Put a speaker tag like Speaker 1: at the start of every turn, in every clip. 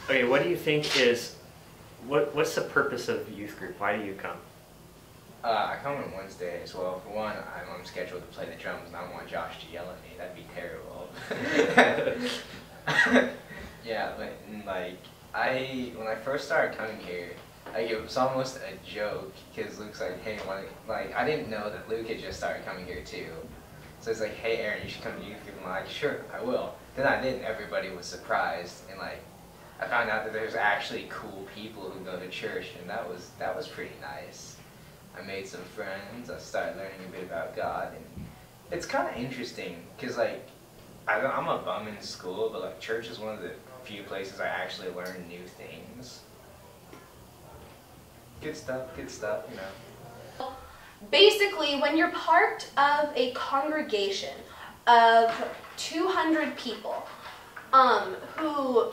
Speaker 1: Okay, what do you think is, what's the purpose of youth group? Why do you come?
Speaker 2: I come on Wednesday as well. For one, I'm scheduled to play the drums, and I don't want Josh to yell at me. That'd be terrible. Yeah, but like when I first started coming here, like it was almost a joke because Luke's like, "Hey, I didn't know that Luke had just started coming here too." So it's like, "Hey, Aaron, you should come to youth group." I'm like, "Sure, I will." Then I did, and everybody was surprised, and like I found out that there's actually cool people who go to church, and that was pretty nice. I made some friends. I started learning a bit about God, and it's kind of interesting because like I'm a bum in school, but like church is one of the few places I actually learn new things. Good stuff, you know.
Speaker 3: Basically, when you're part of a congregation of 200 people, who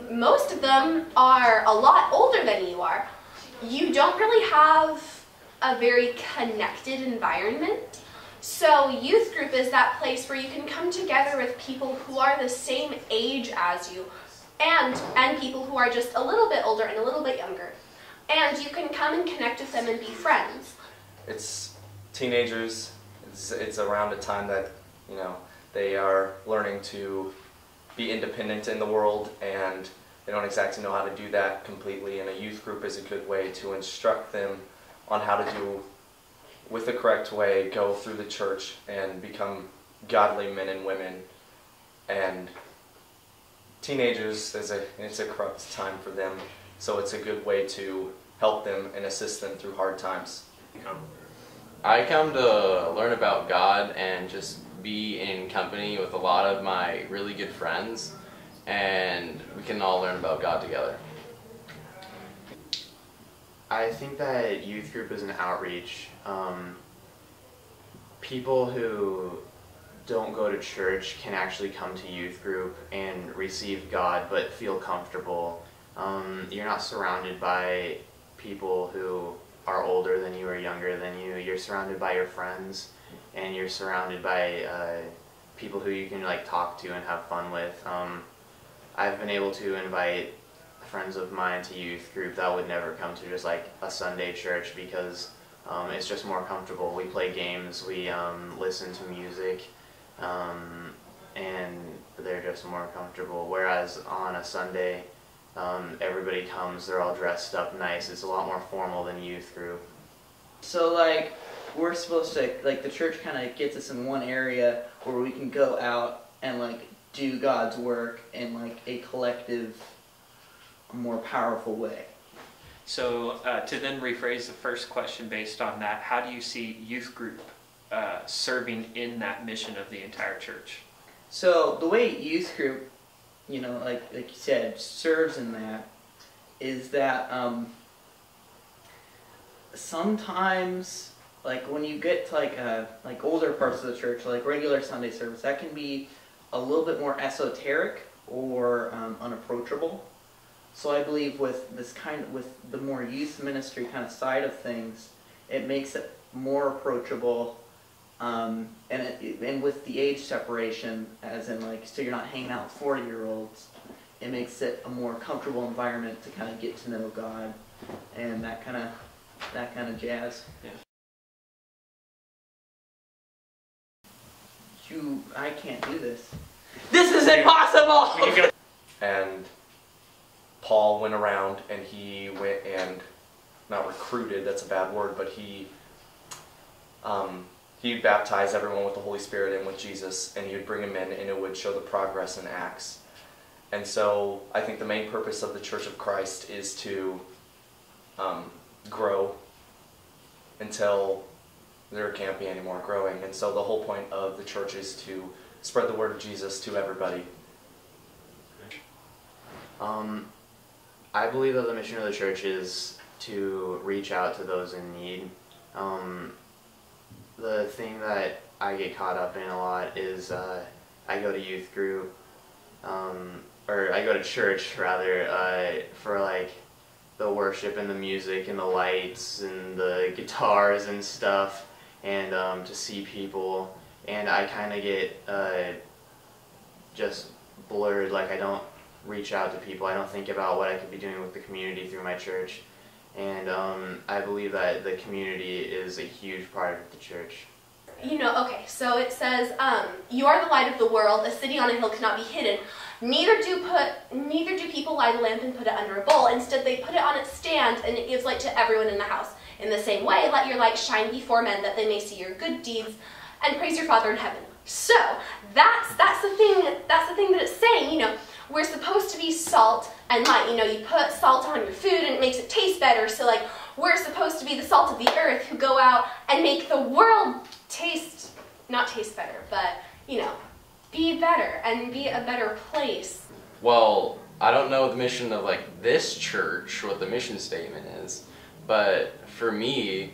Speaker 3: most of them are a lot older than you are, you don't really have a very connected environment. So youth group is that place where you can come together with people who are the same age as you, and people who are just a little bit older and a little bit younger. And you can come and connect with them and be friends.
Speaker 4: It's teenagers. It's around a time that, they are learning to be independent in the world, and they don't exactly know how to do that completely, and a youth group is a good way to instruct them on how to do, with the correct way, go through the church and become godly men and women. And teenagers, it's a corrupt time for them, so it's a good way to help them and assist them through hard times.
Speaker 5: I come to learn about God and just be in company with a lot of my really good friends, and we can all learn about God together.
Speaker 6: I think that youth group is an outreach. People who don't go to church can actually come to youth group and receive God but feel comfortable. You're not surrounded by people who are older than you or younger than you. You're surrounded by your friends, and you're surrounded by people who you can talk to and have fun with. I've been able to invite friends of mine to youth group that would never come to just a Sunday church because it's just more comfortable. We play games, we listen to music, and they're just more comfortable. Whereas on a Sunday, everybody comes, they're all dressed up nice. It's a lot more formal than youth group.
Speaker 7: So we're supposed to, the church kind of gets us in one area where we can go out and do God's work in a collective, more powerful way.
Speaker 1: So to then rephrase the first question based on that, how do you see youth group serving in that mission of the entire church?
Speaker 7: So the way youth group, like you said, serves in that is that sometimes when you get to older parts of the church, regular Sunday service, that can be a little bit more esoteric or unapproachable. So I believe with with the more youth ministry kind of side of things, it makes it more approachable, and with the age separation, as in so you're not hanging out with 40-year-olds, it makes it a more comfortable environment to kind of get to know God and that kind of jazz.
Speaker 1: Yeah.
Speaker 7: I can't do this. This is impossible!
Speaker 4: And Paul went around and he went and, not recruited, that's a bad word, but he baptized everyone with the Holy Spirit and with Jesus, and he would bring them in, and it would show the progress in Acts. And so I think the main purpose of the Church of Christ is to grow until there can't be any more growing. And so the whole point of the church is to spread the word of Jesus to everybody.
Speaker 6: I believe that the mission of the church is to reach out to those in need. The thing that I get caught up in a lot is I go to youth group, or I go to church rather, for the worship and the music and the lights and the guitars and stuff, and to see people, and I kind of get just blurred. I don't reach out to people. I don't think about what I could be doing with the community through my church. And I believe that the community is a huge part of the church.
Speaker 3: You know, okay, so it says, you are the light of the world. A city on a hill cannot be hidden. Neither do people light a lamp and put it under a bowl. Instead, they put it on its stand, and it gives light to everyone in the house. In the same way, let your light shine before men, that they may see your good deeds and praise your Father in heaven. So that's the thing that it's saying. You know, we're supposed to be salt and light. You know, you put salt on your food and it makes it taste better. So like, we're supposed to be the salt of the earth who go out and make the world not taste better, but, you know, be better and be a better place.
Speaker 5: Well, I don't know the mission of like this church, what the mission statement is, but for me,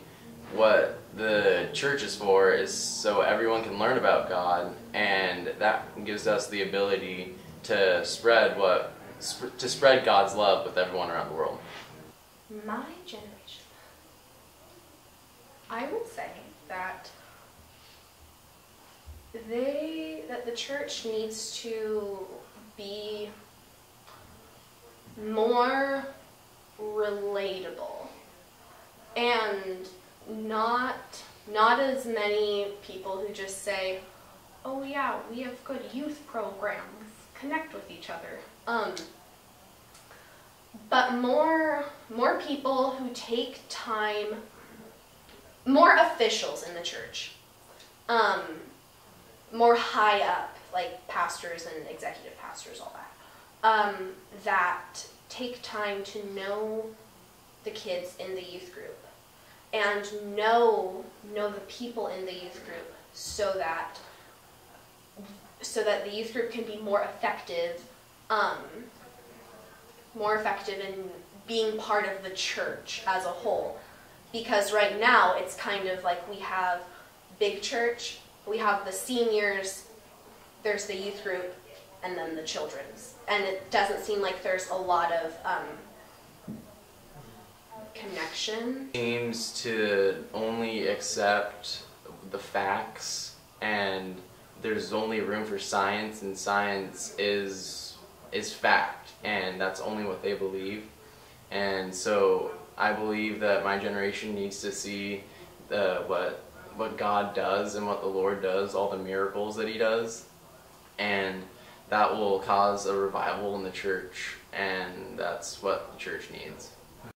Speaker 5: what the church is for is so everyone can learn about God, and that gives us the ability to spread God's love with everyone around the world.
Speaker 3: My generation, I would say that the church needs to be more relatable and not as many people who just say, oh yeah, we have good youth programs, connect with each other. But more people who take time, more officials in the church, more high up, like pastors and executive pastors, all that, that take time to know the kids in the youth group and know the people in the youth group so that the youth group can be more effective in being part of the church as a whole. Because right now it's kind of like we have big church, we have the seniors, there's the youth group, and then the children's. And it doesn't seem like there's a lot of connection.
Speaker 5: Seems to only accept the facts, and there's only room for science, and science is fact, and that's only what they believe. And so I believe that my generation needs to see what God does and what the Lord does, all the miracles that He does, and that will cause a revival in the church, and that's what the church needs.